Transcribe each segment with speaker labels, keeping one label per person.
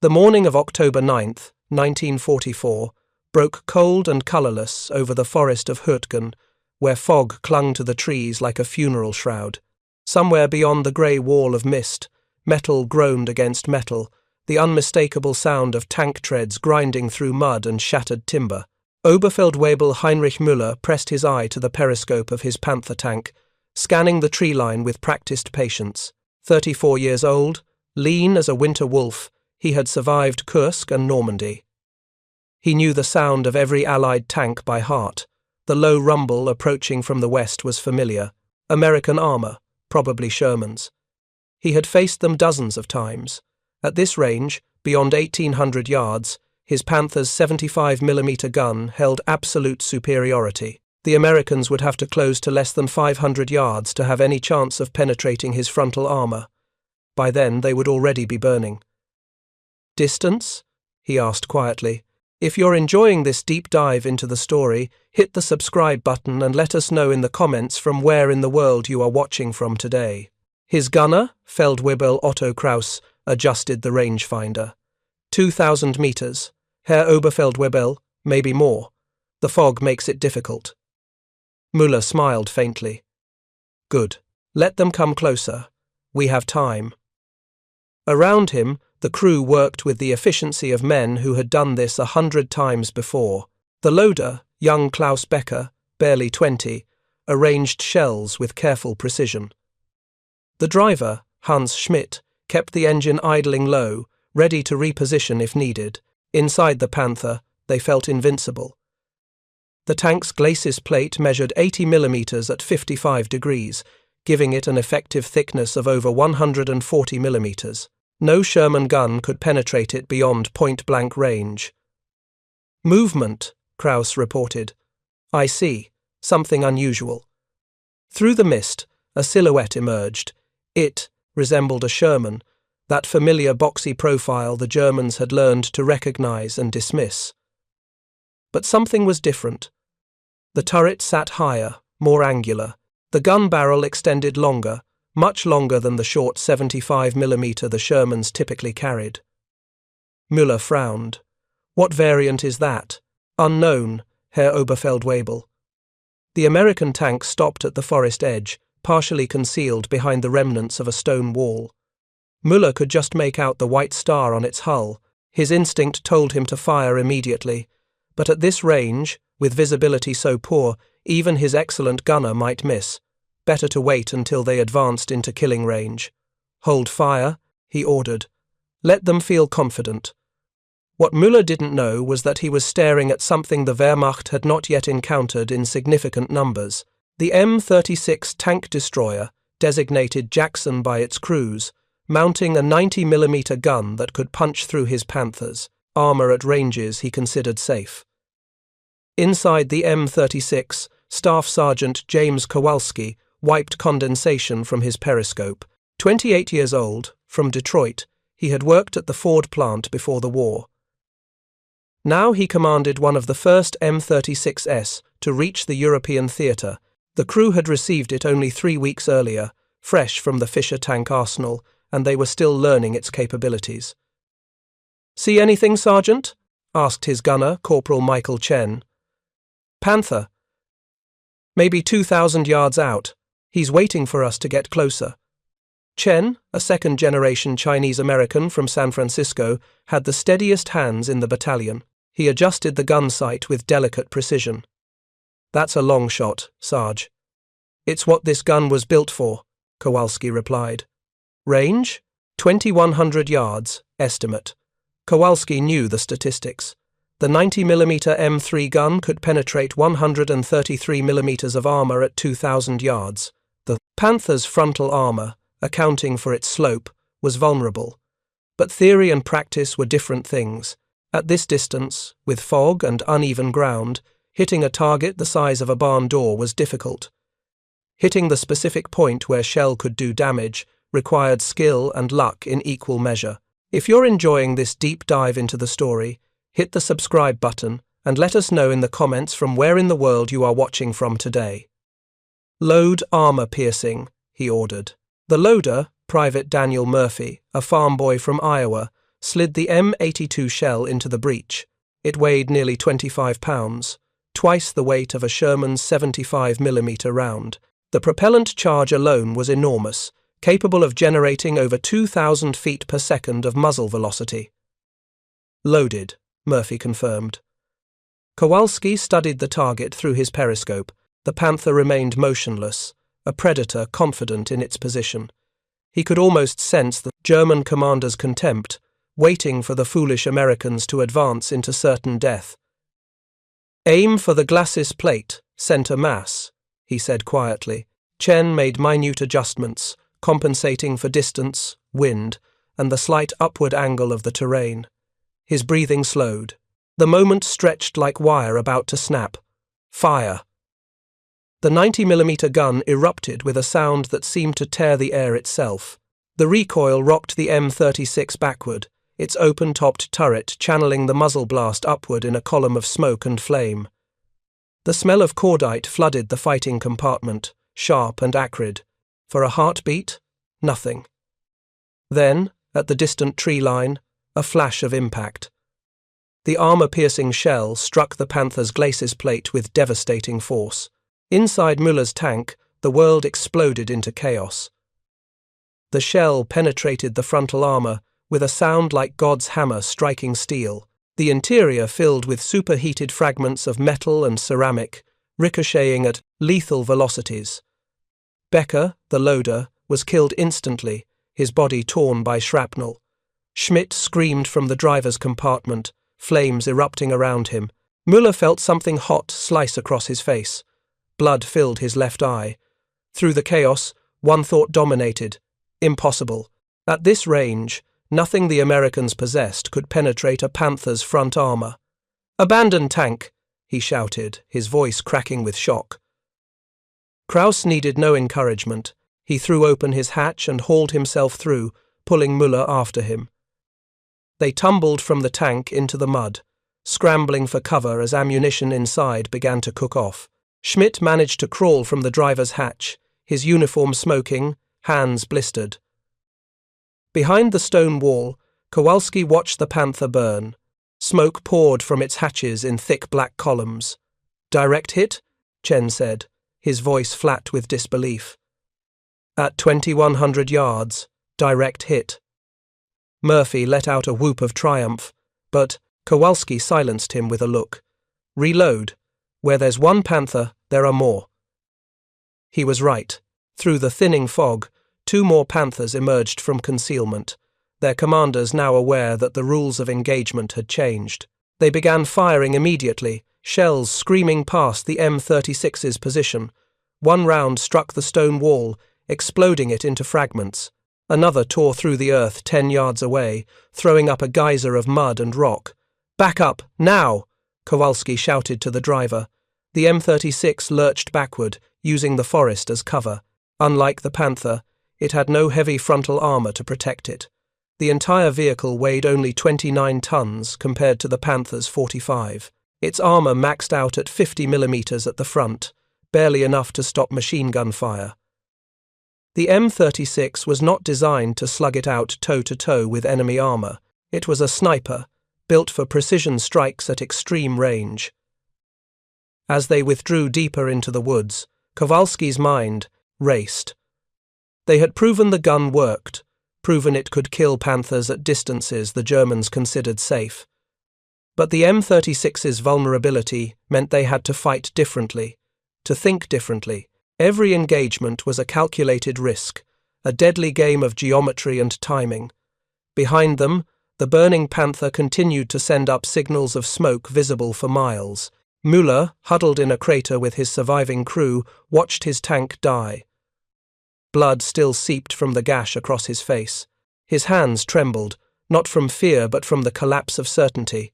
Speaker 1: The morning of October 9th, 1944, broke cold and colourless over the forest of Hürtgen, where fog clung to the trees like a funeral shroud. Somewhere beyond the grey wall of mist, metal groaned against metal, the unmistakable sound of tank treads grinding through mud and shattered timber. Oberfeldwebel Heinrich Müller pressed his eye to the periscope of his Panther tank, scanning the tree line with practiced patience. 34 years old, lean as a winter wolf, he had survived Kursk and Normandy. He knew the sound of every Allied tank by heart. The low rumble approaching from the west was familiar. American armour, probably Sherman's. He had faced them dozens of times. At this range, beyond 1,800 yards, his Panther's 75mm gun held absolute superiority. The Americans would have to close to less than 500 yards to have any chance of penetrating his frontal armour. By then, they would already be burning. "Distance?" he asked quietly. "If you're enjoying this deep dive into the story, hit the subscribe button and let us know in the comments from where in the world you are watching from today." His gunner, Feldwebel Otto Kraus, adjusted the rangefinder. 2,000 meters. Herr Oberfeldwebel, maybe more. The fog makes it difficult. Müller smiled faintly. "Good. Let them come closer. We have time." Around him, the crew worked with the efficiency of men who had done this 100 times before. The loader, young Klaus Becker, barely 20, arranged shells with careful precision. The driver, Hans Schmidt, kept the engine idling low, ready to reposition if needed. Inside the Panther, they felt invincible. The tank's glacis plate measured 80mm at 55 degrees, giving it an effective thickness of over 140mm. No Sherman gun could penetrate it beyond point-blank range. "Movement," Kraus reported. "I see. Something unusual." Through the mist, a silhouette emerged. It resembled a Sherman, that familiar boxy profile the Germans had learned to recognize and dismiss. But something was different. The turret sat higher, more angular. The gun barrel extended longer, much longer than the short 75mm the Shermans typically carried. Müller frowned. "What variant is that?" "Unknown, Herr Oberfeldwebel." The American tank stopped at the forest edge, partially concealed behind the remnants of a stone wall. Müller could just make out the white star on its hull. His instinct told him to fire immediately, but at this range, with visibility so poor, even his excellent gunner might miss. Better to wait until they advanced into killing range. "Hold fire," he ordered. "Let them feel confident." What Müller didn't know was that he was staring at something the Wehrmacht had not yet encountered in significant numbers. The M36 tank destroyer, designated Jackson by its crews, mounting a 90mm gun that could punch through his Panthers, armour at ranges he considered safe. Inside the M36, Staff Sergeant James Kowalski wiped condensation from his periscope. 28 years old, from Detroit, he had worked at the Ford plant before the war. Now he commanded one of the first M36s to reach the European theatre. The crew had received it only 3 weeks earlier, fresh from the Fischer tank arsenal, and they were still learning its capabilities. "See anything, Sergeant?" asked his gunner, Corporal Michael Chen. "Panther. Maybe 2,000 yards out. He's waiting for us to get closer." Chen, a second-generation Chinese-American from San Francisco, had the steadiest hands in the battalion. He adjusted the gun sight with delicate precision. "That's a long shot, Sarge." "It's what this gun was built for," Kowalski replied. "Range? 2,100 yards, estimate." Kowalski knew the statistics. The 90mm M3 gun could penetrate 133mm of armour at 2,000 yards. The Panther's frontal armour, accounting for its slope, was vulnerable. But theory and practice were different things. At this distance, with fog and uneven ground, hitting a target the size of a barn door was difficult. Hitting the specific point where shell could do damage required skill and luck in equal measure. If you're enjoying this deep dive into the story, hit the subscribe button and let us know in the comments from where in the world you are watching from today. "Load armour piercing," he ordered. The loader, Private Daniel Murphy, a farm boy from Iowa, slid the M82 shell into the breech. It weighed nearly 25 pounds, twice the weight of a Sherman's 75mm round. The propellant charge alone was enormous, capable of generating over 2,000 feet per second of muzzle velocity. Loaded, Murphy confirmed. Kowalski studied the target through his periscope. The Panther remained motionless, a predator confident in its position. He could almost sense the German commander's contempt, waiting for the foolish Americans to advance into certain death. "Aim for the glacis plate, center mass," he said quietly. Chen made minute adjustments, compensating for distance, wind, and the slight upward angle of the terrain. His breathing slowed. The moment stretched like wire about to snap. Fire! The 90mm gun erupted with a sound that seemed to tear the air itself. The recoil rocked the M36 backward, its open-topped turret channeling the muzzle blast upward in a column of smoke and flame. The smell of cordite flooded the fighting compartment, sharp and acrid. For a heartbeat, nothing. Then, at the distant tree line, a flash of impact. The armor-piercing shell struck the Panther's glacis plate with devastating force. Inside Müller's tank, the world exploded into chaos. The shell penetrated the frontal armor with a sound like God's hammer striking steel, the interior filled with superheated fragments of metal and ceramic, ricocheting at lethal velocities. Becker, the loader, was killed instantly, his body torn by shrapnel. Schmidt screamed from the driver's compartment, flames erupting around him. Müller felt something hot slice across his face. Blood filled his left eye. Through the chaos, one thought dominated. Impossible. At this range, nothing the Americans possessed could penetrate a Panther's front armor. "Abandon tank!" he shouted, his voice cracking with shock. Kraus needed no encouragement. He threw open his hatch and hauled himself through, pulling Müller after him. They tumbled from the tank into the mud, scrambling for cover as ammunition inside began to cook off. Schmidt managed to crawl from the driver's hatch, his uniform smoking, hands blistered. Behind the stone wall, Kowalski watched the Panther burn. Smoke poured from its hatches in thick black columns. "Direct hit?" Chen said, his voice flat with disbelief. "At 2,100 yards, direct hit." Murphy let out a whoop of triumph, but Kowalski silenced him with a look. "Reload. Where there's one Panther, there are more." He was right. Through the thinning fog, 2 more Panthers emerged from concealment, their commanders now aware that the rules of engagement had changed. They began firing immediately, shells screaming past the M36's position. One round struck the stone wall, exploding it into fragments. Another tore through the earth 10 yards away, throwing up a geyser of mud and rock. "Back up, now!" Kowalski shouted to the driver. The M36 lurched backward, using the forest as cover. Unlike the Panther, it had no heavy frontal armor to protect it. The entire vehicle weighed only 29 tons compared to the Panther's 45. Its armor maxed out at 50mm at the front, barely enough to stop machine gun fire. The M36 was not designed to slug it out toe-to-toe with enemy armor. It was a sniper, built for precision strikes at extreme range. As they withdrew deeper into the woods, Kowalski's mind raced. They had proven the gun worked, proven it could kill Panthers at distances the Germans considered safe. But the M36's vulnerability meant they had to fight differently, to think differently. Every engagement was a calculated risk, a deadly game of geometry and timing. Behind them, the burning Panther continued to send up signals of smoke visible for miles. Müller, huddled in a crater with his surviving crew, watched his tank die. Blood still seeped from the gash across his face. His hands trembled, not from fear but from the collapse of certainty.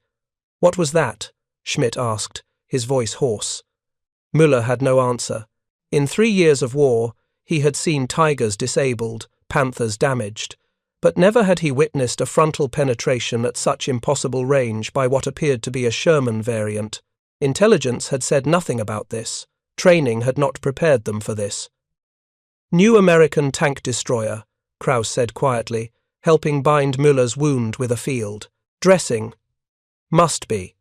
Speaker 1: "What was that?" Schmidt asked, his voice hoarse. Müller had no answer. In 3 years of war, he had seen Tigers disabled, Panthers damaged, but never had he witnessed a frontal penetration at such impossible range by what appeared to be a Sherman variant. Intelligence had said nothing about this. Training had not prepared them for this. "New American tank destroyer," Kraus said quietly, helping bind Müller's wound with a field. Dressing. Must be.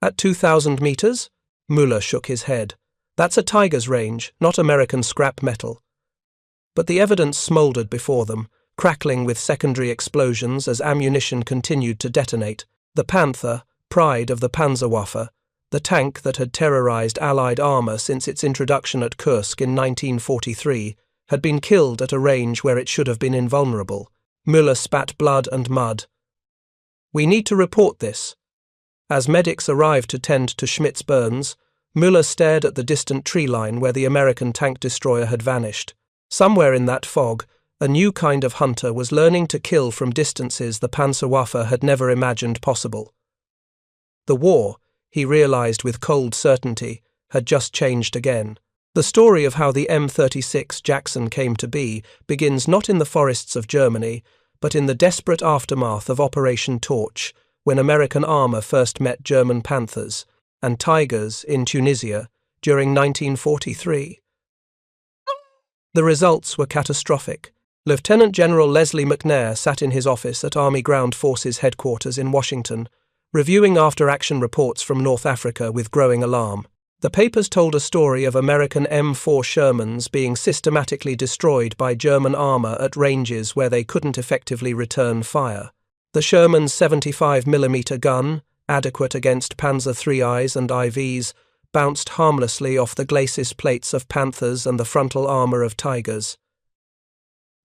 Speaker 1: At 2,000 meters? Müller shook his head. That's a Tiger's range, not American scrap metal. But the evidence smoldered before them, crackling with secondary explosions as ammunition continued to detonate. The Panther, pride of the Panzerwaffe, the tank that had terrorized Allied armor since its introduction at Kursk in 1943, had been killed at a range where it should have been invulnerable. Müller spat blood and mud. We need to report this. As medics arrived to tend to Schmidt's burns, Müller stared at the distant tree line where the American tank destroyer had vanished. Somewhere in that fog, a new kind of hunter was learning to kill from distances the Panzerwaffe had never imagined possible. The war, he realized with cold certainty, had just changed again. The story of how the M36 Jackson came to be begins not in the forests of Germany, but in the desperate aftermath of Operation Torch, when American armor first met German Panthers and Tigers in Tunisia during 1943. The results were catastrophic. Lieutenant General Leslie McNair sat in his office at Army Ground Forces headquarters in Washington, reviewing after-action reports from North Africa with growing alarm. The papers told a story of American M4 Shermans being systematically destroyed by German armor at ranges where they couldn't effectively return fire. The Sherman's 75mm gun, adequate against Panzer III's and IVs, bounced harmlessly off the glacis plates of Panthers and the frontal armor of Tigers.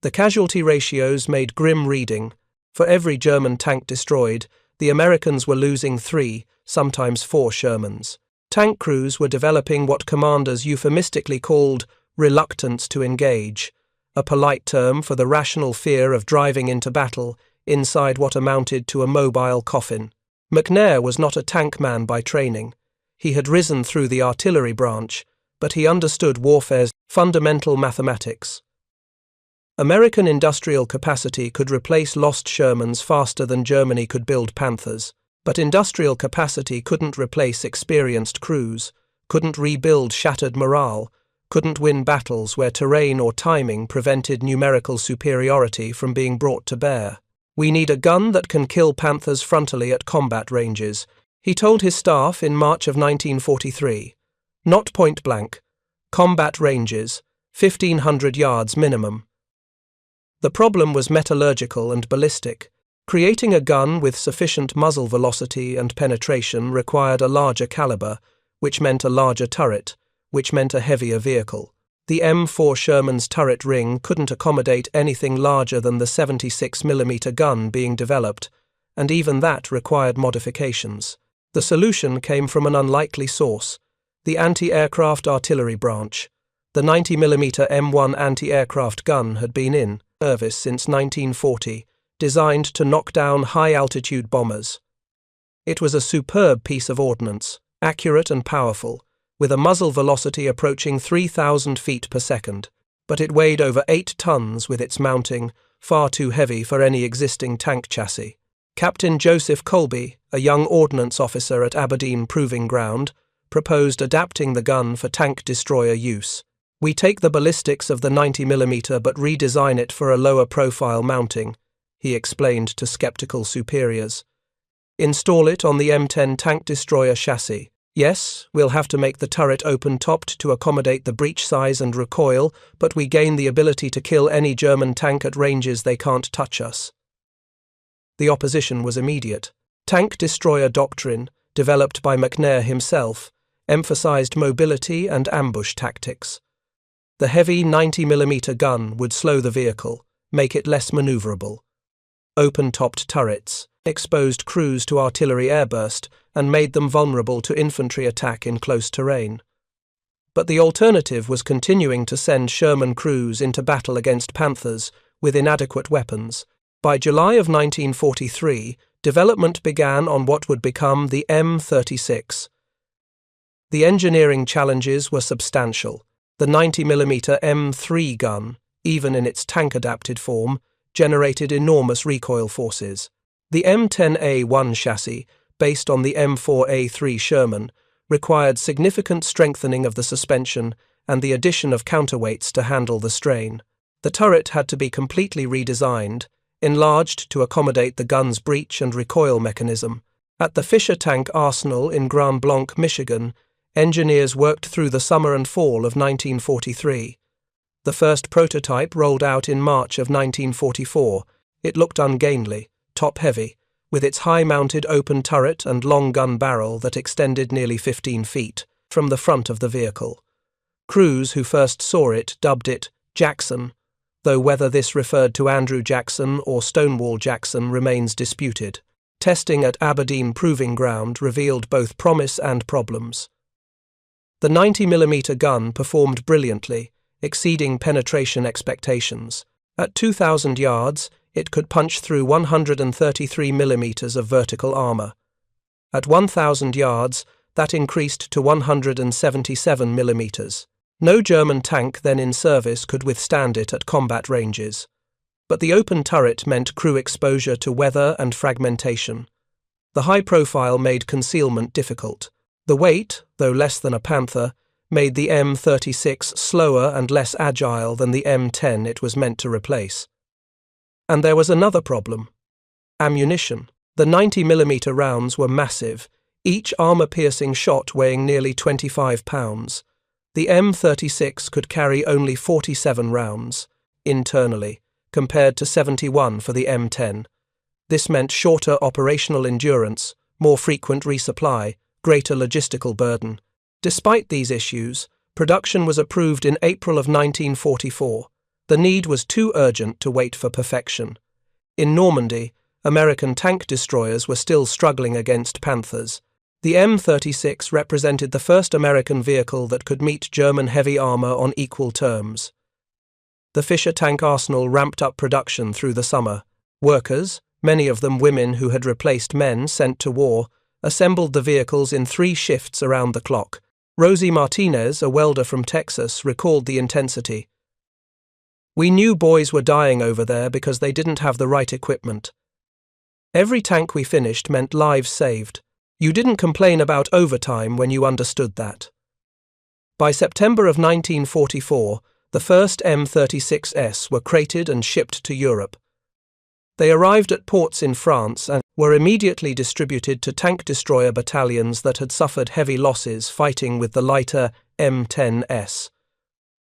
Speaker 1: The casualty ratios made grim reading. For every German tank destroyed, the Americans were losing 3, sometimes 4 Shermans. Tank crews were developing what commanders euphemistically called reluctance to engage, a polite term for the rational fear of driving into battle inside what amounted to a mobile coffin. McNair was not a tank man by training. He had risen through the artillery branch, but he understood warfare's fundamental mathematics. American industrial capacity could replace lost Shermans faster than Germany could build Panthers, but industrial capacity couldn't replace experienced crews, couldn't rebuild shattered morale, couldn't win battles where terrain or timing prevented numerical superiority from being brought to bear. We need a gun that can kill Panthers frontally at combat ranges, he told his staff in March of 1943. Not point blank. Combat ranges, 1,500 yards minimum. The problem was metallurgical and ballistic. Creating a gun with sufficient muzzle velocity and penetration required a larger caliber, which meant a larger turret, which meant a heavier vehicle. The M4 Sherman's turret ring couldn't accommodate anything larger than the 76mm gun being developed, and even that required modifications. The solution came from an unlikely source, the anti-aircraft artillery branch. The 90mm M1 anti-aircraft gun had been in service since 1940, designed to knock down high-altitude bombers. It was a superb piece of ordnance, accurate and powerful, with a muzzle velocity approaching 3,000 feet per second, but it weighed over 8 tons with its mounting, far too heavy for any existing tank chassis. Captain Joseph Colby, a young ordnance officer at Aberdeen Proving Ground, proposed adapting the gun for tank destroyer use. We take the ballistics of the 90mm but redesign it for a lower profile mounting, he explained to skeptical superiors. Install it on the M10 tank destroyer chassis. Yes, we'll have to make the turret open-topped to accommodate the breech size and recoil, but we gain the ability to kill any German tank at ranges they can't touch us. The opposition was immediate. Tank destroyer doctrine, developed by McNair himself, emphasized mobility and ambush tactics. The heavy 90mm gun would slow the vehicle, make it less maneuverable. Open-topped turrets exposed crews to artillery airburst and made them vulnerable to infantry attack in close terrain. But the alternative was continuing to send Sherman crews into battle against Panthers with inadequate weapons. By July of 1943, development began on what would become the M36. The engineering challenges were substantial. The 90mm M3 gun, even in its tank-adapted form, generated enormous recoil forces. The M10A1 chassis, based on the M4A3 Sherman, required significant strengthening of the suspension and the addition of counterweights to handle the strain. The turret had to be completely redesigned, enlarged to accommodate the gun's breech and recoil mechanism. At the Fisher Tank Arsenal in Grand Blanc, Michigan, engineers worked through the summer and fall of 1943. The first prototype rolled out in March of 1944. It looked ungainly, top-heavy, with its high-mounted open turret and long gun barrel that extended nearly 15 feet from the front of the vehicle. Crews who first saw it dubbed it Jackson, though whether this referred to Andrew Jackson or Stonewall Jackson remains disputed. Testing at Aberdeen Proving Ground revealed both promise and problems. The 90mm gun performed brilliantly, exceeding penetration expectations. At 2,000 yards, it could punch through 133mm of vertical armor. At 1,000 yards, that increased to 177mm. No German tank then in service could withstand it at combat ranges. But the open turret meant crew exposure to weather and fragmentation. The high profile made concealment difficult. The weight, though less than a Panther, made the M36 slower and less agile than the M10 it was meant to replace. And there was another problem. Ammunition. The 90mm rounds were massive, each armor-piercing shot weighing nearly 25 pounds. The M36 could carry only 47 rounds, internally, compared to 71 for the M10. This meant shorter operational endurance, more frequent resupply, greater logistical burden. Despite these issues, production was approved in April of 1944. The need was too urgent to wait for perfection. In Normandy, American tank destroyers were still struggling against Panthers. The M36 represented the first American vehicle that could meet German heavy armor on equal terms. The Fisher Tank Arsenal ramped up production through the summer. Workers, many of them women who had replaced men sent to war, assembled the vehicles in 3 shifts around the clock. Rosie Martinez, a welder from Texas, recalled the intensity. "We knew boys were dying over there because they didn't have the right equipment. Every tank we finished meant lives saved. You didn't complain about overtime when you understood that." By September of 1944, the first M36s were crated and shipped to Europe. They arrived at ports in France and were immediately distributed to tank destroyer battalions that had suffered heavy losses fighting with the lighter M10s.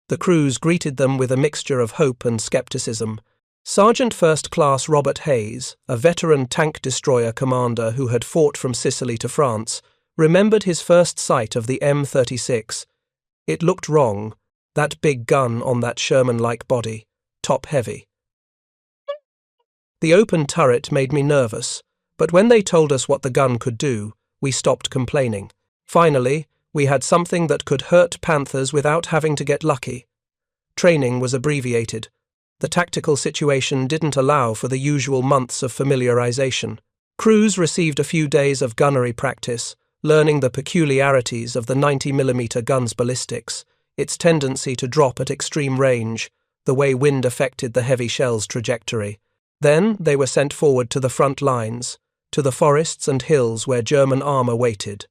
Speaker 1: The crews greeted them with a mixture of hope and skepticism. Sergeant First Class Robert Hayes, a veteran tank destroyer commander who had fought from Sicily to France, remembered his first sight of the M36. It looked wrong, that big gun on that Sherman-like body, top-heavy. "The open turret made me nervous, but when they told us what the gun could do, we stopped complaining. Finally, we had something that could hurt Panthers without having to get lucky." Training was abbreviated. The tactical situation didn't allow for the usual months of familiarization. Crews received a few days of gunnery practice, learning the peculiarities of the 90mm gun's ballistics, its tendency to drop at extreme range, the way wind affected the heavy shell's trajectory. Then they were sent forward to the front lines, to the forests and hills where German armor waited.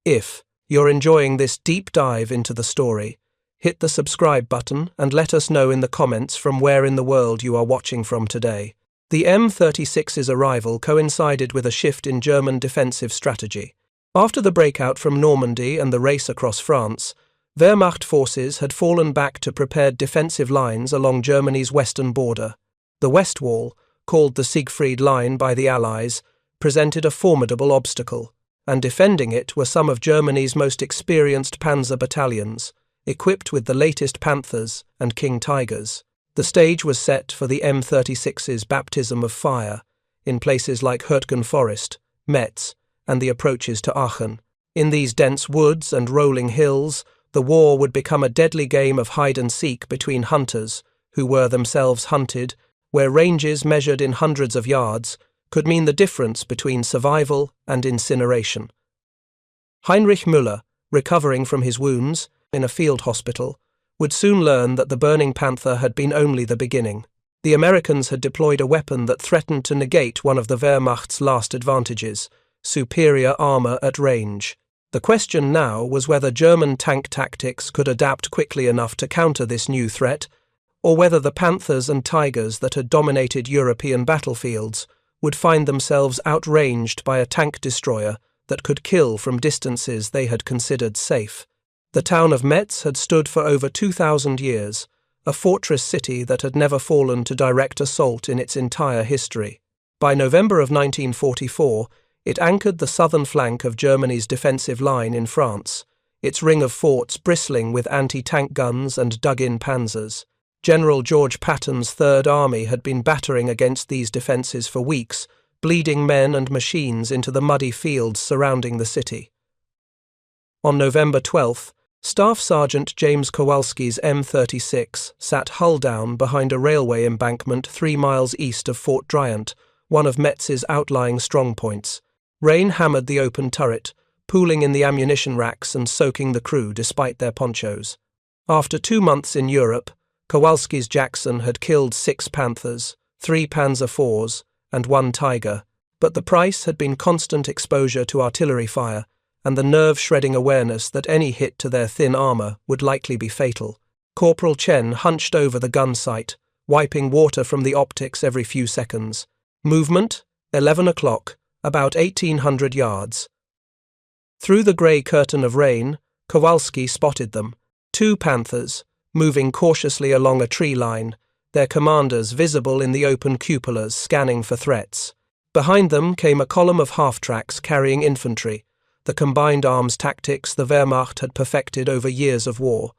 Speaker 1: If you're enjoying this deep dive into the story, hit the subscribe button and let us know in the comments from where in the world you are watching from today. The M36's arrival coincided with a shift in German defensive strategy. After the breakout from Normandy and the race across France, Wehrmacht forces had fallen back to prepared defensive lines along Germany's western border. The West Wall, called the Siegfried Line by the Allies, presented a formidable obstacle, and defending it were some of Germany's most experienced panzer battalions, equipped with the latest Panthers and King Tigers. The stage was set for the M36's baptism of fire in places like Hürtgen Forest, Metz, and the approaches to Aachen. In these dense woods and rolling hills, the war would become a deadly game of hide-and-seek between hunters, who were themselves hunted, where ranges measured in hundreds of yards could mean the difference between survival and incineration. Heinrich Müller, recovering from his wounds in a field hospital, would soon learn that the burning Panther had been only the beginning. The Americans had deployed a weapon that threatened to negate one of the Wehrmacht's last advantages, superior armor at range. The question now was whether German tank tactics could adapt quickly enough to counter this new threat, or whether the Panthers and Tigers that had dominated European battlefields would find themselves outranged by a tank destroyer that could kill from distances they had considered safe. The town of Metz had stood for over 2,000 years, a fortress city that had never fallen to direct assault in its entire history. By November of 1944, it anchored the southern flank of Germany's defensive line in France, its ring of forts bristling with anti-tank guns and dug-in panzers. General George Patton's Third Army had been battering against these defences for weeks, bleeding men and machines into the muddy fields surrounding the city. On November 12th, Staff Sergeant James Kowalski's M36 sat hull down behind a railway embankment 3 miles east of Fort Driant, one of Metz's outlying strongpoints. Rain hammered the open turret, pooling in the ammunition racks and soaking the crew despite their ponchos. After 2 months in Europe, Kowalski's Jackson had killed 6 Panthers, 3 Panzer IVs, and 1 Tiger, but the price had been constant exposure to artillery fire and the nerve-shredding awareness that any hit to their thin armour would likely be fatal. Corporal Chen hunched over the gun sight, wiping water from the optics every few seconds. Movement, 11 o'clock, about 1,800 yards. Through the grey curtain of rain, Kowalski spotted them, 2 Panthers, moving cautiously along a tree line, their commanders visible in the open cupolas scanning for threats. Behind them came a column of half-tracks carrying infantry, the combined arms tactics the Wehrmacht had perfected over years of war.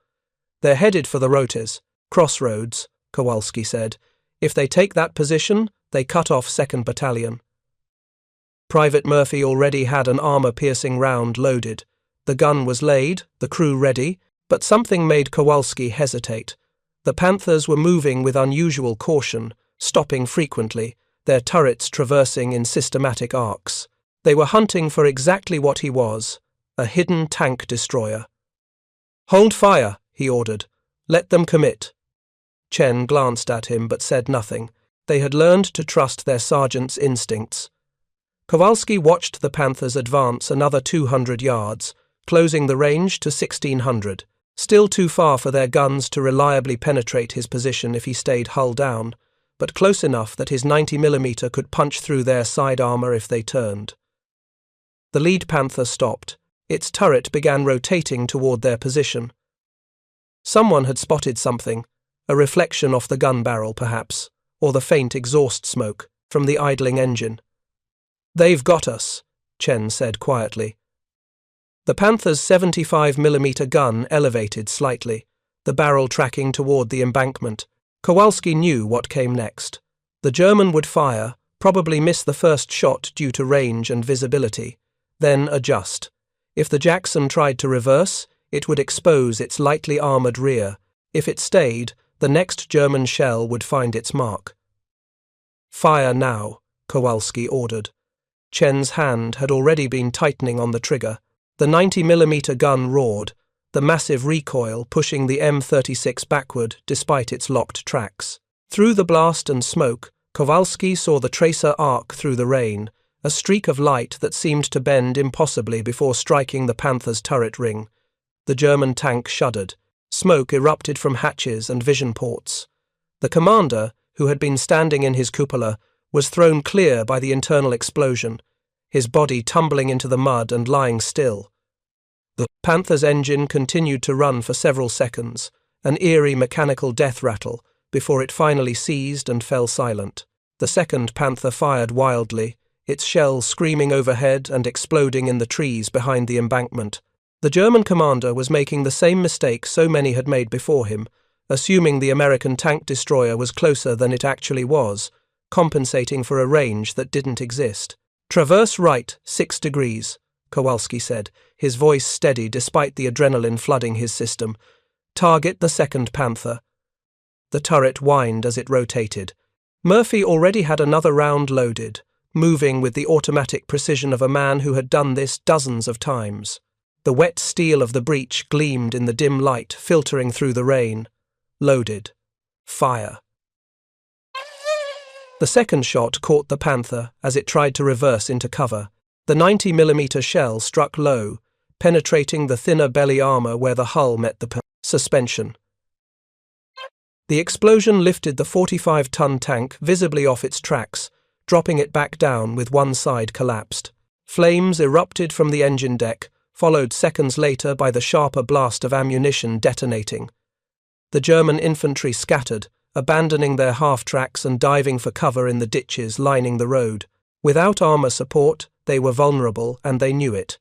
Speaker 1: They're headed for the Rotes, crossroads, Kowalski said. If they take that position, they cut off 2nd Battalion. Private Murphy already had an armour-piercing round loaded. The gun was laid, the crew ready, but something made Kowalski hesitate. The Panthers were moving with unusual caution, stopping frequently, their turrets traversing in systematic arcs. They were hunting for exactly what he was, a hidden tank destroyer. "Hold fire," he ordered. "Let them commit." Chen glanced at him but said nothing. They had learned to trust their sergeant's instincts. Kowalski watched the Panthers advance another 200 yards, closing the range to 1,600. Still too far for their guns to reliably penetrate his position if he stayed hull down, but close enough that his 90mm could punch through their side armour if they turned. The lead Panther stopped. Its turret began rotating toward their position. Someone had spotted something, a reflection off the gun barrel perhaps, or the faint exhaust smoke from the idling engine. "They've got us," Chen said quietly. The Panther's 75mm gun elevated slightly, the barrel tracking toward the embankment. Kowalski knew what came next. The German would fire, probably miss the first shot due to range and visibility, then adjust. If the Jackson tried to reverse, it would expose its lightly armoured rear. If it stayed, the next German shell would find its mark. "Fire now," Kowalski ordered. Chen's hand had already been tightening on the trigger. The 90mm gun roared, the massive recoil pushing the M36 backward despite its locked tracks. Through the blast and smoke, Kowalski saw the tracer arc through the rain, a streak of light that seemed to bend impossibly before striking the Panther's turret ring. The German tank shuddered. Smoke erupted from hatches and vision ports. The commander, who had been standing in his cupola, was thrown clear by the internal explosion, his body tumbling into the mud and lying still. The Panther's engine continued to run for several seconds, an eerie mechanical death rattle, before it finally ceased and fell silent. The 2nd Panther fired wildly, its shells screaming overhead and exploding in the trees behind the embankment. The German commander was making the same mistake so many had made before him, assuming the American tank destroyer was closer than it actually was, compensating for a range that didn't exist. "Traverse right, 6 degrees, Kowalski said, his voice steady despite the adrenaline flooding his system. "Target the 2nd Panther." The turret whined as it rotated. Murphy already had another round loaded, moving with the automatic precision of a man who had done this dozens of times. The wet steel of the breech gleamed in the dim light filtering through the rain. Loaded. Fire. The second shot caught the Panther as it tried to reverse into cover. The 90mm shell struck low, penetrating the thinner belly armour where the hull met the suspension. The explosion lifted the 45-ton tank visibly off its tracks, dropping it back down with one side collapsed. Flames erupted from the engine deck, followed seconds later by the sharper blast of ammunition detonating. The German infantry scattered, abandoning their half-tracks and diving for cover in the ditches lining the road. Without armor support, they were vulnerable, and they knew it.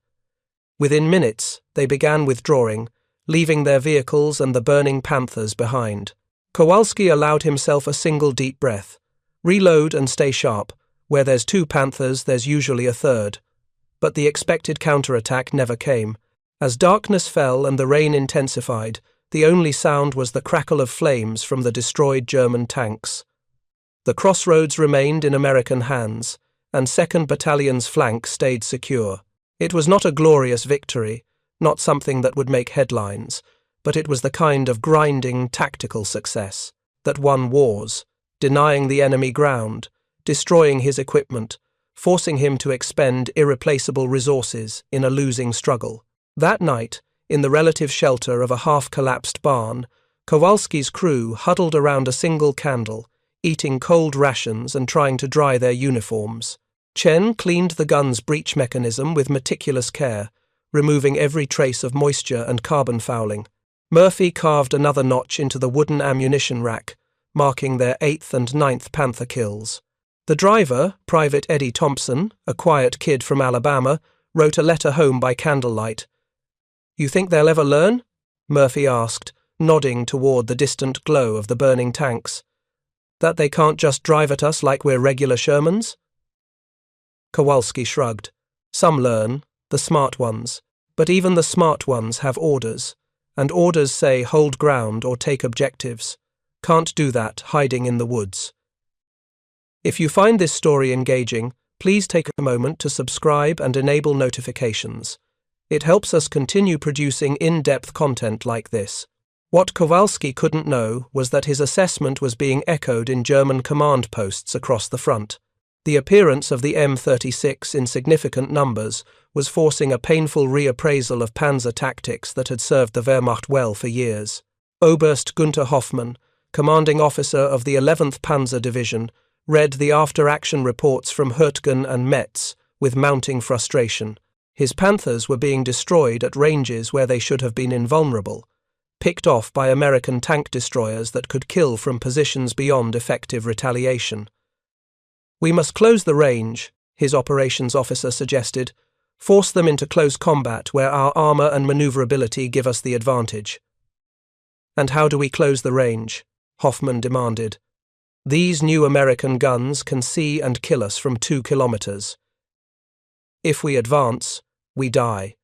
Speaker 1: Within minutes, they began withdrawing, leaving their vehicles and the burning Panthers behind. Kowalski allowed himself a single deep breath. Reload and stay sharp. Where there's 2 Panthers, there's usually a third. But the expected counterattack never came. As darkness fell and the rain intensified, the only sound was the crackle of flames from the destroyed German tanks. The crossroads remained in American hands, and 2nd Battalion's flank stayed secure. It was not a glorious victory, not something that would make headlines, but it was the kind of grinding tactical success that won wars, denying the enemy ground, destroying his equipment, forcing him to expend irreplaceable resources in a losing struggle. That night, in the relative shelter of a half-collapsed barn, Kowalski's crew huddled around a single candle, eating cold rations and trying to dry their uniforms. Chen cleaned the gun's breech mechanism with meticulous care, removing every trace of moisture and carbon fouling. Murphy carved another notch into the wooden ammunition rack, marking their 8th and 9th Panther kills. The driver, Private Eddie Thompson, a quiet kid from Alabama, wrote a letter home by candlelight. "You think they'll ever learn?" Murphy asked, nodding toward the distant glow of the burning tanks. "That they can't just drive at us like we're regular Shermans?" Kowalski shrugged. "Some learn, the smart ones. But even the smart ones have orders, and orders say hold ground or take objectives. Can't do that hiding in the woods." If you find this story engaging, please take a moment to subscribe and enable notifications. It helps us continue producing in-depth content like this. What Kowalski couldn't know was that his assessment was being echoed in German command posts across the front. The appearance of the M36 in significant numbers was forcing a painful reappraisal of panzer tactics that had served the Wehrmacht well for years. Oberst Günther Hoffmann, commanding officer of the 11th Panzer Division, read the after-action reports from Hürtgen and Metz with mounting frustration. His Panthers were being destroyed at ranges where they should have been invulnerable, picked off by American tank destroyers that could kill from positions beyond effective retaliation. "We must close the range," his operations officer suggested, "force them into close combat where our armor and maneuverability give us the advantage." "And how do we close the range?" Hoffmann demanded. "These new American guns can see and kill us from 2 kilometers. If we advance, we die.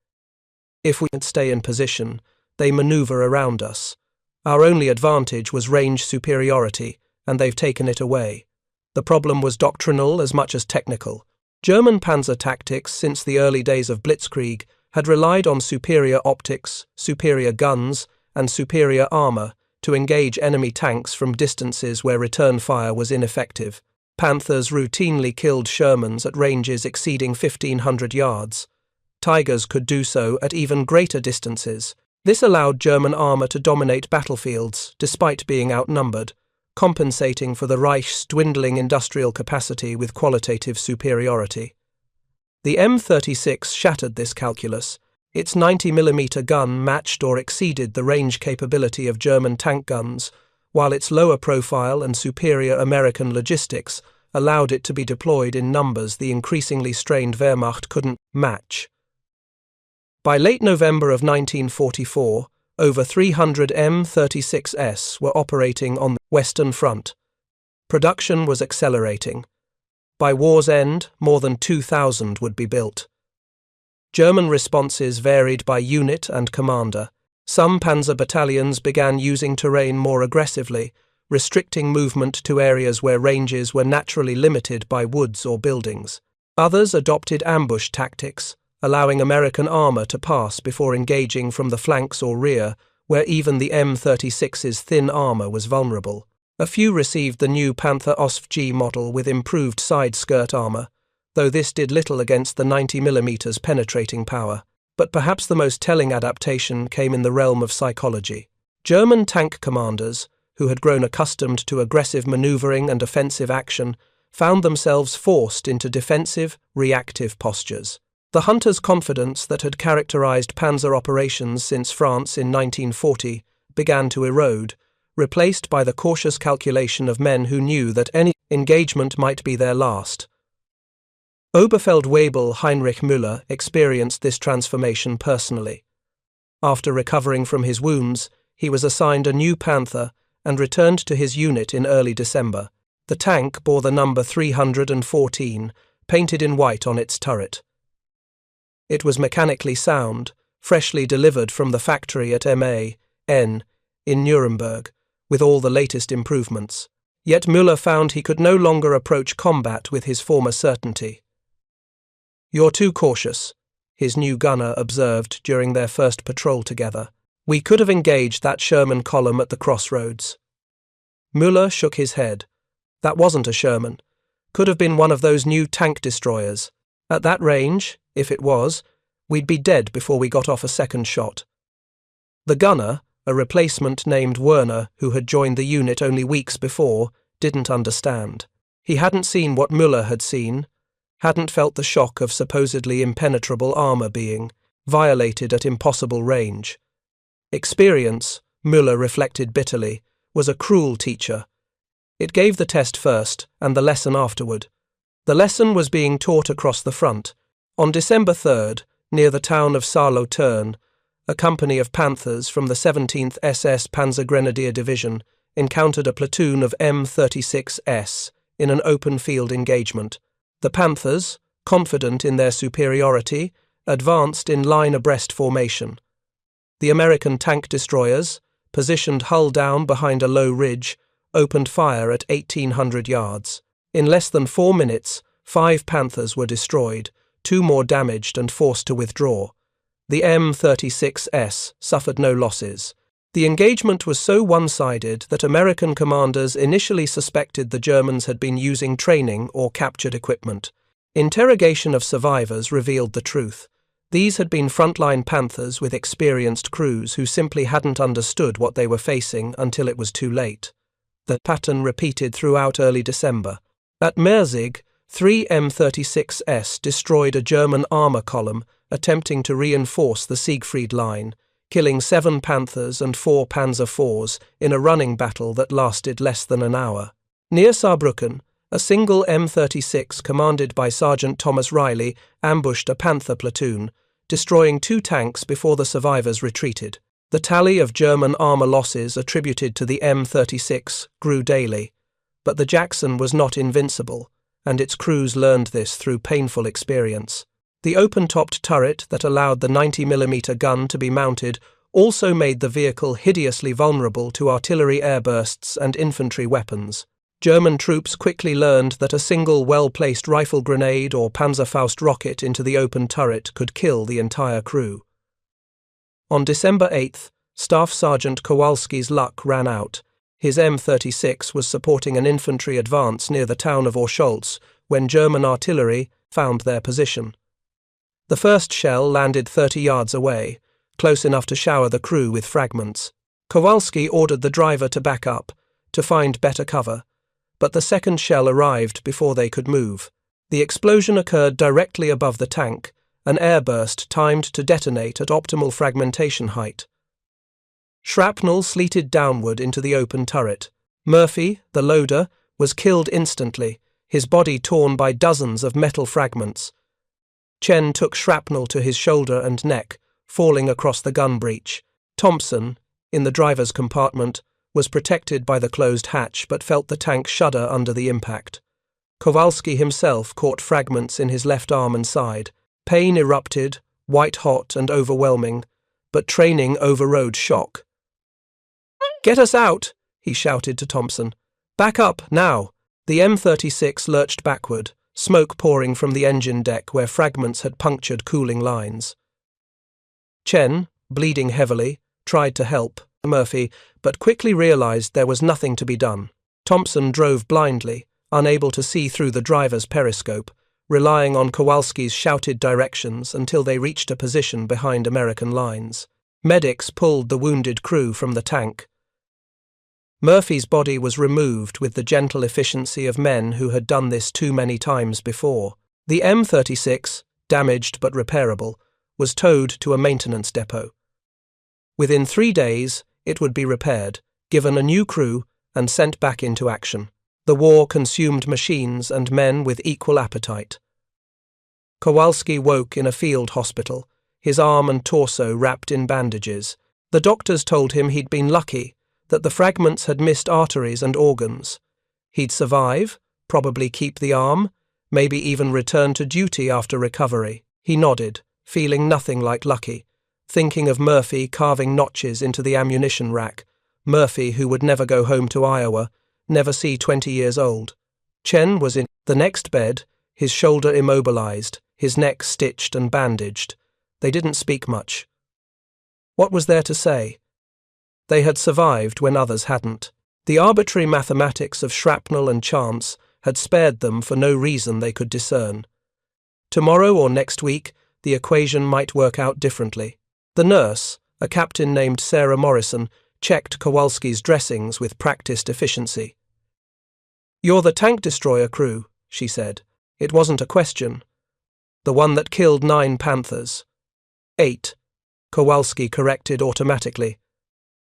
Speaker 1: If we stay in position, they maneuver around us. Our only advantage was range superiority, and they've taken it away." The problem was doctrinal as much as technical. German panzer tactics since the early days of Blitzkrieg had relied on superior optics, superior guns, and superior armor to engage enemy tanks from distances where return fire was ineffective. Panthers routinely killed Shermans at ranges exceeding 1,500 yards. Tigers could do so at even greater distances. This allowed German armor to dominate battlefields despite being outnumbered, compensating for the Reich's dwindling industrial capacity with qualitative superiority. The M36 shattered this calculus. Its 90mm gun matched or exceeded the range capability of German tank guns, while its lower profile and superior American logistics allowed it to be deployed in numbers the increasingly strained Wehrmacht couldn't match. By late November of 1944, over 300 M36s were operating on the Western Front. Production was accelerating. By war's end, more than 2,000 would be built. German responses varied by unit and commander. Some panzer battalions began using terrain more aggressively, restricting movement to areas where ranges were naturally limited by woods or buildings. Others adopted ambush tactics, allowing American armor to pass before engaging from the flanks or rear, where even the M36's thin armor was vulnerable. A few received the new Panther OSFG model with improved side skirt armor, though this did little against the 90mm penetrating power. But perhaps the most telling adaptation came in the realm of psychology. German tank commanders, who had grown accustomed to aggressive maneuvering and offensive action, found themselves forced into defensive, reactive postures. The hunters' confidence that had characterized panzer operations since France in 1940 began to erode, replaced by the cautious calculation of men who knew that any engagement might be their last. Oberfeldwebel Heinrich Müller experienced this transformation personally. After recovering from his wounds, he was assigned a new Panther and returned to his unit in early December. The tank bore the number 314, painted in white on its turret. It was mechanically sound, freshly delivered from the factory at MAN in Nuremberg, with all the latest improvements. Yet Müller found he could no longer approach combat with his former certainty. "You're too cautious," his new gunner observed during their first patrol together. "We could have engaged that Sherman column at the crossroads." Müller shook his head. That wasn't a Sherman. Could have been one of those new tank destroyers. At that range, if it was, we'd be dead before we got off a second shot. The gunner, a replacement named Werner who had joined the unit only weeks before, didn't understand. He hadn't seen what Müller had seen, hadn't felt the shock of supposedly impenetrable armor being violated at impossible range. Experience, Müller reflected bitterly, was a cruel teacher. It gave the test first and the lesson afterward. The lesson was being taught across the front. On December 3rd, near the town of Saarlouthern, a company of Panthers from the 17th SS Panzergrenadier Division encountered a platoon of M36s in an open-field engagement. The Panthers, confident in their superiority, advanced in line abreast formation. The American tank destroyers, positioned hull down behind a low ridge, opened fire at 1,800 yards. In less than 4 minutes, 5 Panthers were destroyed, 2 more damaged and forced to withdraw. The M36s suffered no losses. The engagement was so one-sided that American commanders initially suspected the Germans had been using training or captured equipment. Interrogation of survivors revealed the truth. These had been frontline Panthers with experienced crews who simply hadn't understood what they were facing until it was too late. The pattern repeated throughout early December. At Merzig, 3 M36s destroyed a German armor column attempting to reinforce the Siegfried Line, killing 7 Panthers and 4 Panzer IVs in a running battle that lasted less than an hour. Near Saarbrücken, a single M36 commanded by Sergeant Thomas Riley ambushed a Panther platoon, destroying 2 tanks before the survivors retreated. The tally of German armor losses attributed to the M36 grew daily, but the Jackson was not invincible, and its crews learned this through painful experience. The open-topped turret that allowed the 90mm gun to be mounted also made the vehicle hideously vulnerable to artillery airbursts and infantry weapons. German troops quickly learned that a single well-placed rifle grenade or Panzerfaust rocket into the open turret could kill the entire crew. On December 8th, Staff Sergeant Kowalski's luck ran out. His M36 was supporting an infantry advance near the town of Oberfeldwebel when German artillery found their position. The first shell landed 30 yards away, close enough to shower the crew with fragments. Kowalski ordered the driver to back up, to find better cover, but the second shell arrived before they could move. The explosion occurred directly above the tank, an airburst timed to detonate at optimal fragmentation height. Shrapnel sleeted downward into the open turret. Murphy, the loader, was killed instantly, his body torn by dozens of metal fragments. Chen took shrapnel to his shoulder and neck, falling across the gun breech. Thompson, in the driver's compartment, was protected by the closed hatch but felt the tank shudder under the impact. Kowalski himself caught fragments in his left arm and side. Pain erupted, white-hot and overwhelming, but training overrode shock. "Get us out!" he shouted to Thompson. "Back up, now!" The M36 lurched backward, smoke pouring from the engine deck where fragments had punctured cooling lines. Chen, bleeding heavily, tried to help Murphy, but quickly realized there was nothing to be done. Thompson drove blindly, unable to see through the driver's periscope, relying on Kowalski's shouted directions until they reached a position behind American lines. Medics pulled the wounded crew from the tank. Murphy's body was removed with the gentle efficiency of men who had done this too many times before. The M36, damaged but repairable, was towed to a maintenance depot. Within 3 days, it would be repaired, given a new crew, and sent back into action. The war consumed machines and men with equal appetite. Kowalski woke in a field hospital, his arm and torso wrapped in bandages. The doctors told him he'd been lucky, that the fragments had missed arteries and organs. He'd survive, probably keep the arm, maybe even return to duty after recovery. He nodded, feeling nothing like lucky, thinking of Murphy carving notches into the ammunition rack, Murphy who would never go home to Iowa, never see 20 years old. Chen was in the next bed, his shoulder immobilized, his neck stitched and bandaged. They didn't speak much. What was there to say? They had survived when others hadn't. The arbitrary mathematics of shrapnel and chance had spared them for no reason they could discern. Tomorrow or next week, the equation might work out differently. The nurse, a captain named Sarah Morrison, checked Kowalski's dressings with practiced efficiency. "You're the tank destroyer crew," she said. It wasn't a question. "The one that killed 9 Panthers." 8, Kowalski corrected automatically.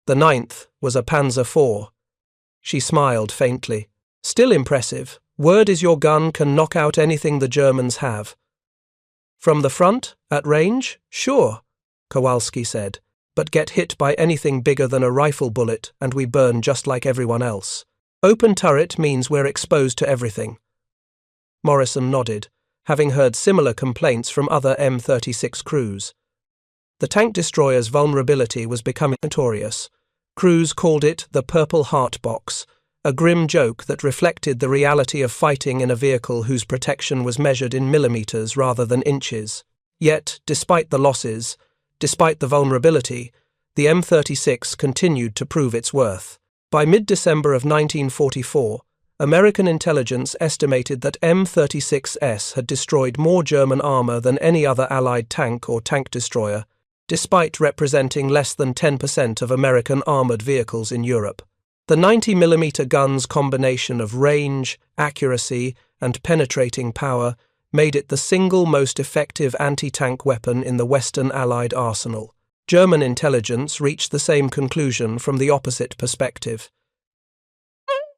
Speaker 1: The 9th was a Panzer IV. She smiled faintly. "Still impressive. Word is your gun can knock out anything the Germans have." "From the front, at range? Sure," Kowalski said, "but get hit by anything bigger than a rifle bullet and we burn just like everyone else. Open turret means we're exposed to everything." Morrison nodded, having heard similar complaints from other M36 crews. The tank destroyer's vulnerability was becoming notorious. Crews called it the Purple Heart Box, a grim joke that reflected the reality of fighting in a vehicle whose protection was measured in millimeters rather than inches. Yet, despite the losses, despite the vulnerability, the M36 continued to prove its worth. By mid-December of 1944, American intelligence estimated that M36s had destroyed more German armor than any other Allied tank or tank destroyer, despite representing less than 10% of American armored vehicles in Europe. The 90mm gun's combination of range, accuracy, and penetrating power made it the single most effective anti-tank weapon in the Western Allied arsenal. German intelligence reached the same conclusion from the opposite perspective.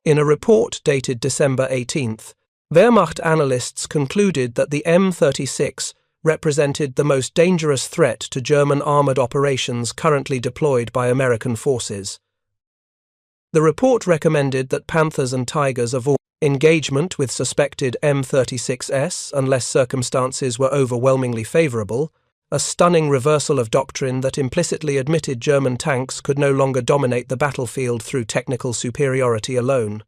Speaker 1: In a report dated December 18th, Wehrmacht analysts concluded that the M36 represented the most dangerous threat to German armored operations currently deployed by American forces. The report recommended that Panthers and Tigers avoid engagement with suspected M36s unless circumstances were overwhelmingly favorable, a stunning reversal of doctrine that implicitly admitted German tanks could no longer dominate the battlefield through technical superiority alone.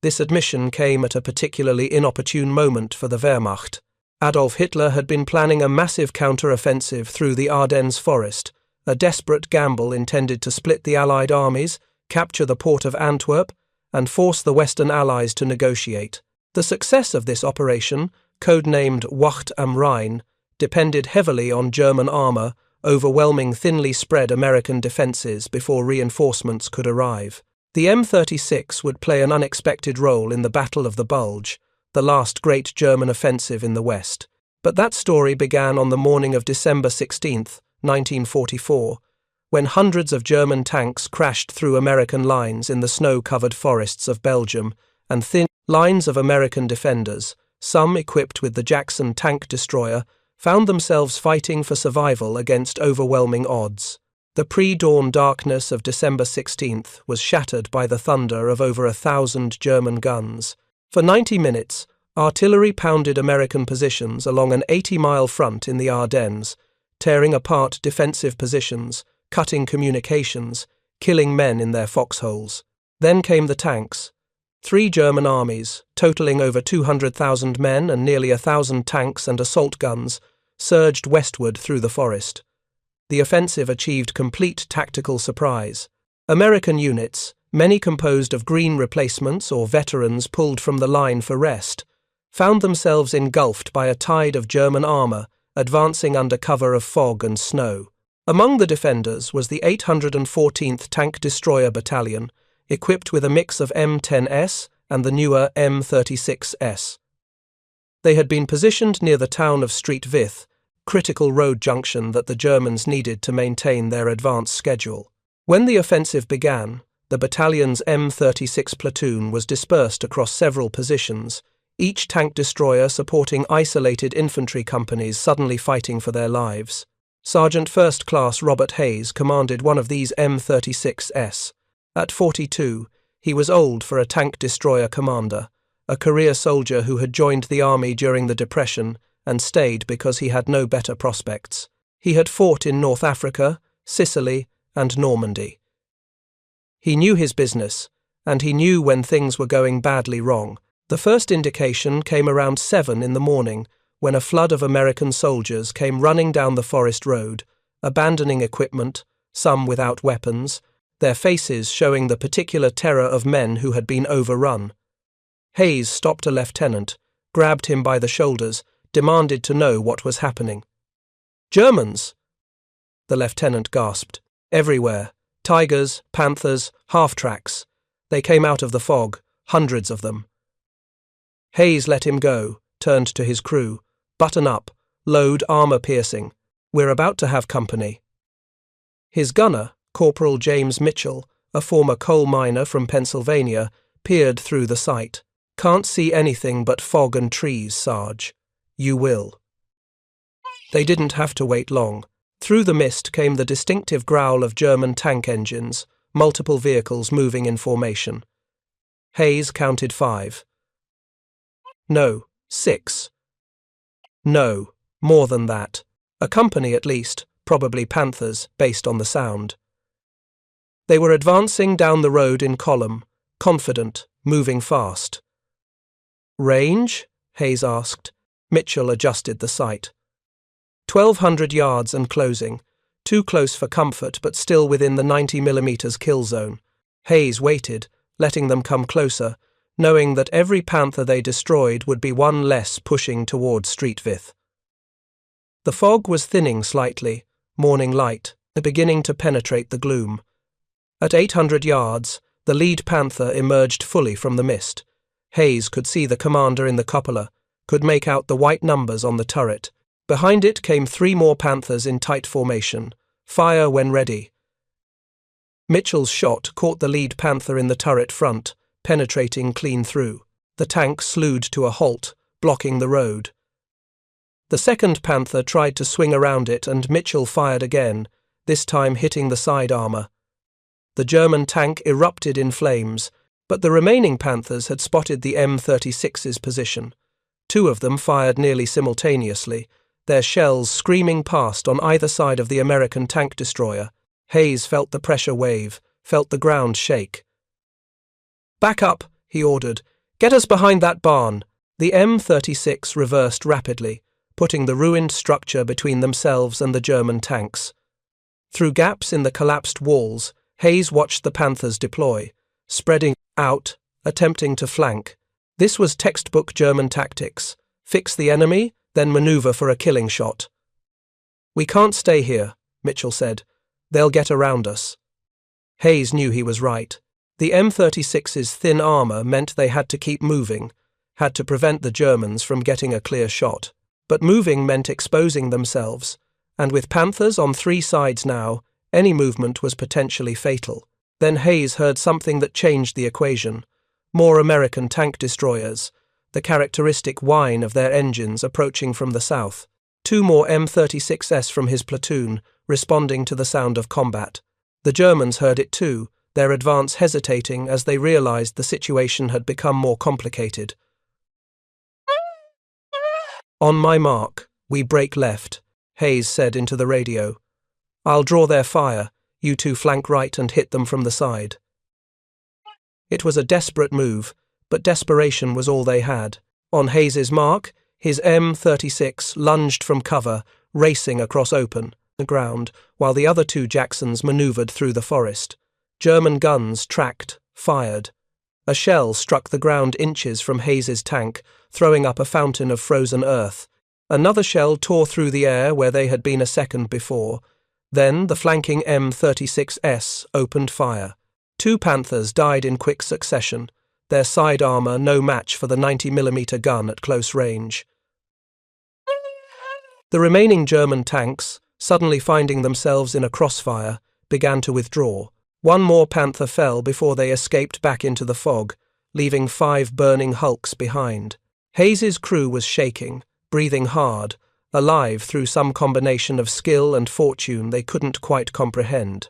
Speaker 1: This admission came at a particularly inopportune moment for the Wehrmacht. Adolf Hitler had been planning a massive counter-offensive through the Ardennes forest, a desperate gamble intended to split the Allied armies, capture the port of Antwerp, and force the Western Allies to negotiate. The success of this operation, codenamed Wacht am Rhein, depended heavily on German armor, overwhelming thinly spread American defenses before reinforcements could arrive. The M36 would play an unexpected role in the Battle of the Bulge, the last great German offensive in the West. But that story began on the morning of December 16, 1944, when hundreds of German tanks crashed through American lines in the snow-covered forests of Belgium, and thin lines of American defenders, some equipped with the Jackson tank destroyer, found themselves fighting for survival against overwhelming odds. The pre-dawn darkness of December 16th was shattered by the thunder of over 1,000 German guns. For 90 minutes, artillery pounded American positions along an 80-mile front in the Ardennes, tearing apart defensive positions, cutting communications, killing men in their foxholes. Then came the tanks. 3 German armies, totaling over 200,000 men and nearly 1,000 tanks and assault guns, surged westward through the forest. The offensive achieved complete tactical surprise. American units, many composed of green replacements or veterans pulled from the line for rest, found themselves engulfed by a tide of German armor, advancing under cover of fog and snow. Among the defenders was the 814th Tank Destroyer Battalion, equipped with a mix of M10S and the newer M36S. They had been positioned near the town of Streetvith, critical road junction that the Germans needed to maintain their advance schedule. When the offensive began, the battalion's M36 platoon was dispersed across several positions, each tank destroyer supporting isolated infantry companies suddenly fighting for their lives. Sergeant First Class Robert Hayes commanded one of these M36s. At 42, he was old for a tank destroyer commander, a career soldier who had joined the army during the Depression and stayed because he had no better prospects. He had fought in North Africa, Sicily, and Normandy. He knew his business, and he knew when things were going badly wrong. The first indication came around 7 in the morning, when a flood of American soldiers came running down the forest road, abandoning equipment, some without weapons, their faces showing the particular terror of men who had been overrun. Hayes stopped a lieutenant, grabbed him by the shoulders, demanded to know what was happening. "Germans!" the lieutenant gasped. "Everywhere. Tigers, Panthers, half-tracks. They came out of the fog, hundreds of them." Hayes let him go, turned to his crew. "Button up, load armor-piercing. We're about to have company." His gunner, Corporal James Mitchell, a former coal miner from Pennsylvania, peered through the sight. "Can't see anything but fog and trees, Sarge. You will." They didn't have to wait long. Through the mist came the distinctive growl of German tank engines, multiple vehicles moving in formation. Hayes counted 5. No, 6. No, more than that. A company at least, probably Panthers, based on the sound. They were advancing down the road in column, confident, moving fast. "Range?" Hayes asked. Mitchell adjusted the sight. 1,200 yards and closing, too close for comfort but still within the 90mm kill zone. Hayes waited, letting them come closer, knowing that every Panther they destroyed would be one less pushing toward Streetvith. The fog was thinning slightly, morning light, beginning to penetrate the gloom. At 800 yards, the lead Panther emerged fully from the mist. Hayes could see the commander in the cupola, could make out the white numbers on the turret. Behind it came 3 more Panthers in tight formation. Fire when ready. Mitchell's shot caught the lead Panther in the turret front, penetrating clean through. The tank slewed to a halt, blocking the road. The second Panther tried to swing around it and Mitchell fired again, this time hitting the side armor. The German tank erupted in flames, but the remaining Panthers had spotted the M36's position. 2 of them fired nearly simultaneously, their shells screaming past on either side of the American tank destroyer. Hayes felt the pressure wave, felt the ground shake. "Back up," he ordered. "Get us behind that barn." The M36 reversed rapidly, putting the ruined structure between themselves and the German tanks. Through gaps in the collapsed walls, Hayes watched the Panthers deploy, spreading out, attempting to flank. This was textbook German tactics. Fix the enemy, then maneuver for a killing shot. "We can't stay here," Mitchell said. "They'll get around us." Hayes knew he was right. The M36's thin armor meant they had to keep moving, had to prevent the Germans from getting a clear shot. But moving meant exposing themselves, and with Panthers on 3 sides now, any movement was potentially fatal. Then Hayes heard something that changed the equation. More American tank destroyers, the characteristic whine of their engines approaching from the south. 2 more M36s from his platoon, responding to the sound of combat. The Germans heard it too, their advance hesitating as they realized the situation had become more complicated. "On my mark, we break left," Hayes said into the radio. "I'll draw their fire, you 2 flank right and hit them from the side." It was a desperate move, but desperation was all they had. On Hayes's mark, his M36 lunged from cover, racing across open ground, while the other 2 Jacksons maneuvered through the forest. German guns tracked, fired. A shell struck the ground inches from Hayes's tank, throwing up a fountain of frozen earth. Another shell tore through the air where they had been a second before. Then the flanking M36S opened fire. 2 Panthers died in quick succession, their side armor no match for the 90mm gun at close range. The remaining German tanks, suddenly finding themselves in a crossfire, began to withdraw. 1 more Panther fell before they escaped back into the fog, leaving 5 burning hulks behind. Hayes's crew was shaking, breathing hard, alive through some combination of skill and fortune they couldn't quite comprehend.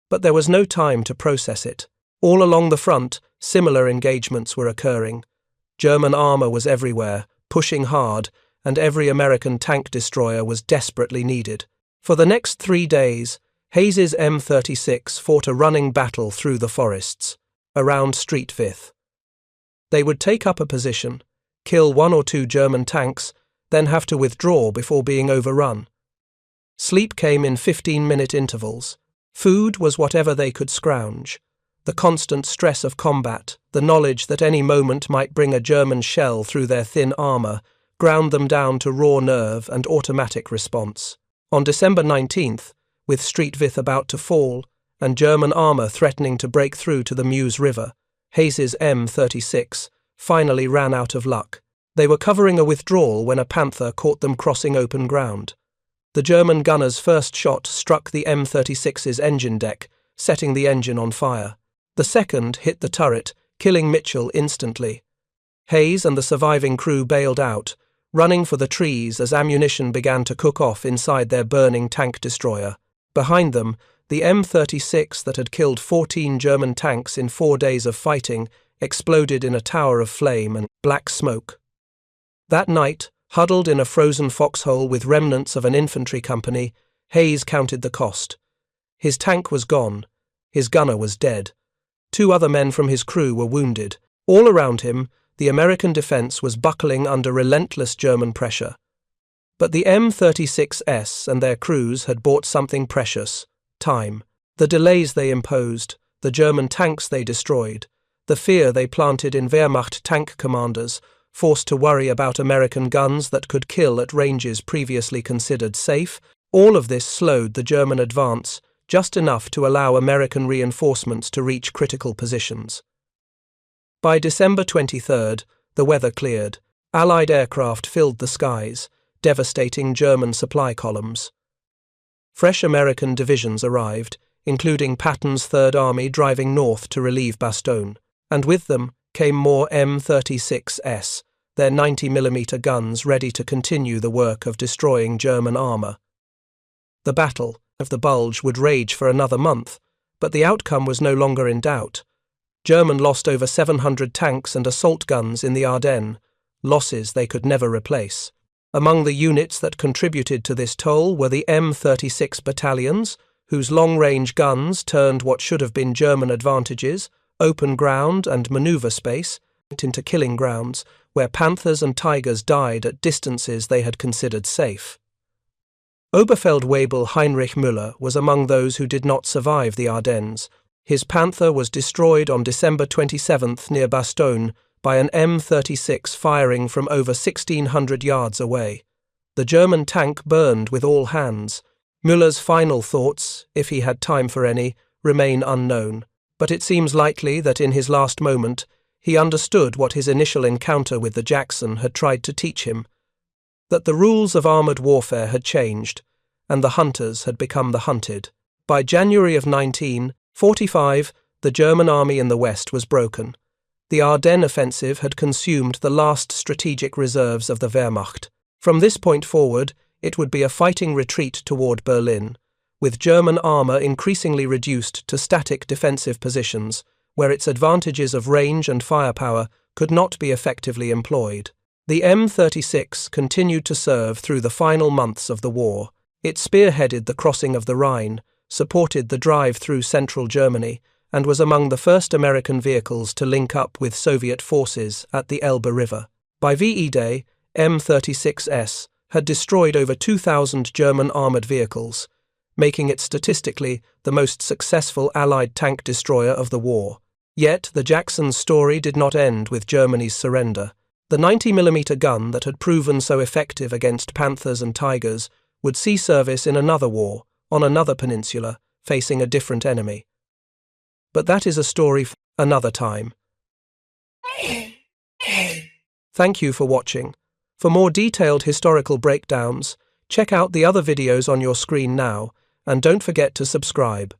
Speaker 1: But there was no time to process it. All along the front, similar engagements were occurring. German armor was everywhere, pushing hard, and every American tank destroyer was desperately needed. For the next 3 days, Hayes's M36 fought a running battle through the forests, around Street 5th. They would take up a position, kill 1 or 2 German tanks, then have to withdraw before being overrun. Sleep came in 15-minute intervals. Food was whatever they could scrounge. The constant stress of combat, the knowledge that any moment might bring a German shell through their thin armor, ground them down to raw nerve and automatic response. On December 19th, with Street 5th about to fall, and German armor threatening to break through to the Meuse River, Hayes's M36 finally ran out of luck. They were covering a withdrawal when a Panther caught them crossing open ground. The German gunner's first shot struck the M36's engine deck, setting the engine on fire. The second hit the turret, killing Mitchell instantly. Hayes and the surviving crew bailed out, running for the trees as ammunition began to cook off inside their burning tank destroyer. Behind them, the M36 that had killed 14 German tanks in 4 days of fighting exploded in a tower of flame and black smoke. That night, huddled in a frozen foxhole with remnants of an infantry company, Hayes counted the cost. His tank was gone. His gunner was dead. 2 other men from his crew were wounded. All around him, the American defense was buckling under relentless German pressure. But the M36s and their crews had bought something precious: time. The delays they imposed, the German tanks they destroyed, the fear they planted in Wehrmacht tank commanders, forced to worry about American guns that could kill at ranges previously considered safe, all of this slowed the German advance just enough to allow American reinforcements to reach critical positions. By December 23rd, the weather cleared. Allied aircraft filled the skies, devastating German supply columns. Fresh American divisions arrived, including Patton's Third Army driving north to relieve Bastogne, and with them came more M36s, their 90mm guns ready to continue the work of destroying German armor. The Battle of the Bulge would rage for another month, but the outcome was no longer in doubt. Germany lost over 700 tanks and assault guns in the Ardennes, losses they could never replace. Among the units that contributed to this toll were the M36 battalions, whose long-range guns turned what should have been German advantages, open ground and maneuver space, into killing grounds, where Panthers and Tigers died at distances they had considered safe. Oberfeldwebel Heinrich Müller was among those who did not survive the Ardennes. His Panther was destroyed on December 27th near Bastogne by an M36 firing from over 1,600 yards away. The German tank burned with all hands. Müller's final thoughts, if he had time for any, remain unknown, but it seems likely that in his last moment he understood what his initial encounter with the Jackson had tried to teach him, that the rules of armoured warfare had changed, and the hunters had become the hunted. By January of 1945, the German army in the west was broken. The Ardennes offensive had consumed the last strategic reserves of the Wehrmacht. From this point forward, it would be a fighting retreat toward Berlin, with German armour increasingly reduced to static defensive positions, where its advantages of range and firepower could not be effectively employed. The M36 continued to serve through the final months of the war. It spearheaded the crossing of the Rhine, supported the drive through central Germany, and was among the first American vehicles to link up with Soviet forces at the Elbe River. By VE Day, M36s had destroyed over 2,000 German armoured vehicles, making it statistically the most successful Allied tank destroyer of the war. Yet the Jackson's story did not end with Germany's surrender. The 90mm gun that had proven so effective against Panthers and Tigers would see service in another war, on another peninsula, facing a different enemy. but that is a story for another time. Thank you for watching. For more detailed historical breakdowns, check out the other videos on your screen now, and don't forget to subscribe.